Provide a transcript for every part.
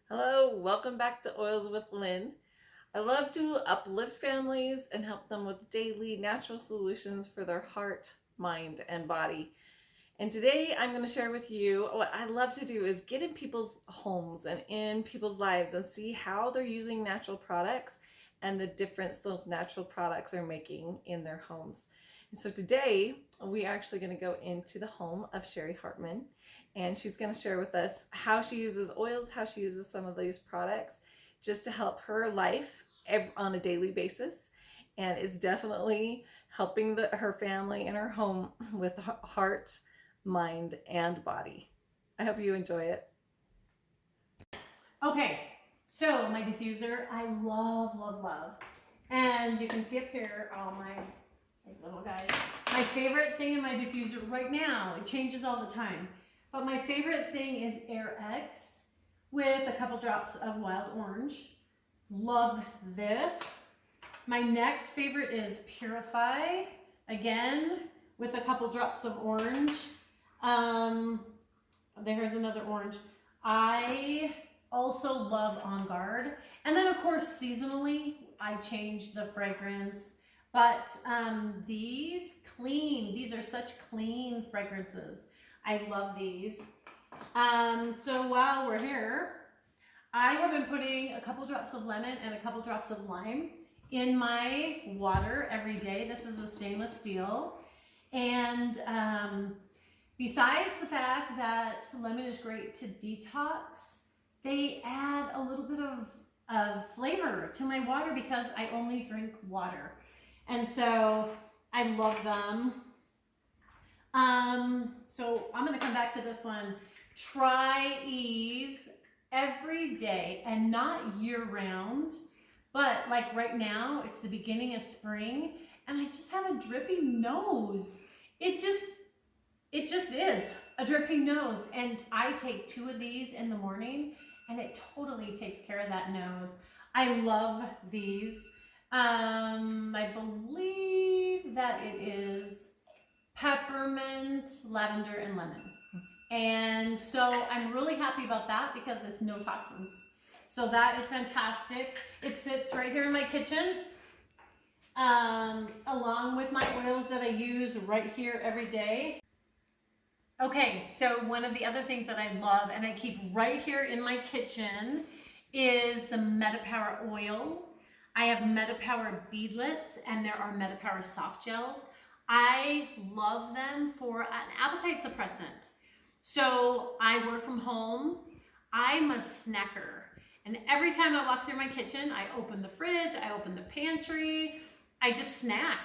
Hello, welcome back to Oils with Lynn. I love to uplift families and help them with daily natural solutions for their heart, mind, and body. And today I'm going to share with you what I love to do is get in people's homes and in people's lives and see how they're using natural products and the difference those natural products are making in their homes. And so today we are actually going to go into the home of Sherry Hartman, and she's going to share with us how she uses oils, how she uses some of these products just to help her life on a daily basis. And it's definitely helping her family and her home with heart, mind, and body. I hope you enjoy it. Okay, so my diffuser, I love, love, love. And you can see up here all my little guys. My favorite thing in my diffuser right now, it changes all the time, but my favorite thing is Air X with a couple drops of wild orange. Love this. My next favorite is Purify, again, with a couple drops of orange. There's another orange. I also love On Guard. And then of course, seasonally, I change the fragrance. But these are such clean fragrances. I love these. So while we're here, I have been putting a couple drops of lemon and a couple drops of lime in my water every day. This is a stainless steel. And besides the fact that lemon is great to detox, they add a little bit of flavor to my water because I only drink water. And so I love them. So I'm gonna come back to this one. Try Ease every day, and not year round, but like right now, it's the beginning of spring and I just have a drippy nose. It just is a dripping nose, and I take 2 of these in the morning and it totally takes care of that nose. I love these. I believe that it is peppermint, lavender, and lemon. And so I'm really happy about that because it's no toxins. So that is fantastic. It sits right here in my kitchen, along with my oils that I use right here every day. Okay, so one of the other things that I love and I keep right here in my kitchen is the MetaPower oil. I have MetaPower beadlets and there are MetaPower soft gels. I love them for an appetite suppressant. So I work from home. I'm a snacker. And every time I walk through my kitchen, I open the fridge, I open the pantry, I just snack.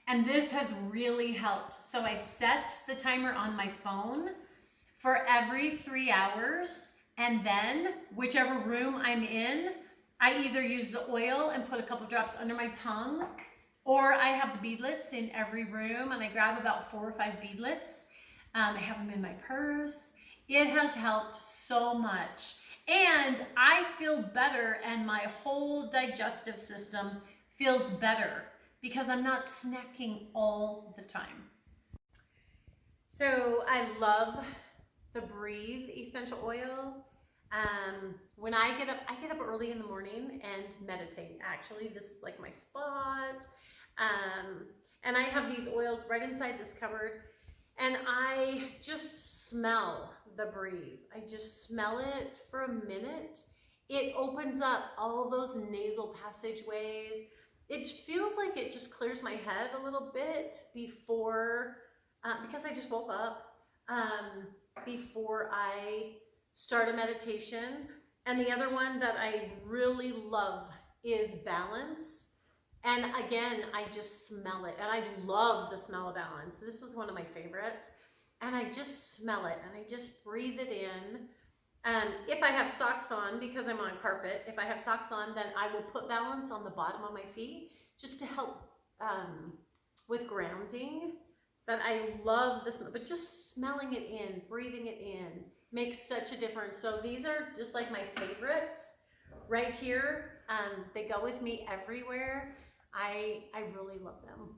And this has really helped. So I set the timer on my phone for every 3 hours. And then whichever room I'm in, I either use the oil and put a couple drops under my tongue, or I have the beadlets in every room and I grab about 4 or 5 beadlets. I have them in my purse. It has helped so much. And I feel better and my whole digestive system feels better because I'm not snacking all the time. So I love the Breathe essential oil. When I get up early in the morning and meditate. Actually, this is like my spot. And I have these oils right inside this cupboard. And I just smell the Breathe. I just smell it for a minute. It opens up all those nasal passageways. It feels like it just clears my head a little bit before, because I just woke up, before I start a meditation. And the other one that I really love is Balance. And again, I just smell it. And I love the smell of Balance. This is one of my favorites. And I just smell it and I just breathe it in. If I have socks on, because I'm on carpet, if I have socks on, then I will put Balance on the bottom of my feet just to help with grounding. But I love this, but just smelling it in, breathing it in makes such a difference. So these are just like my favorites right here. They go with me everywhere. I really love them.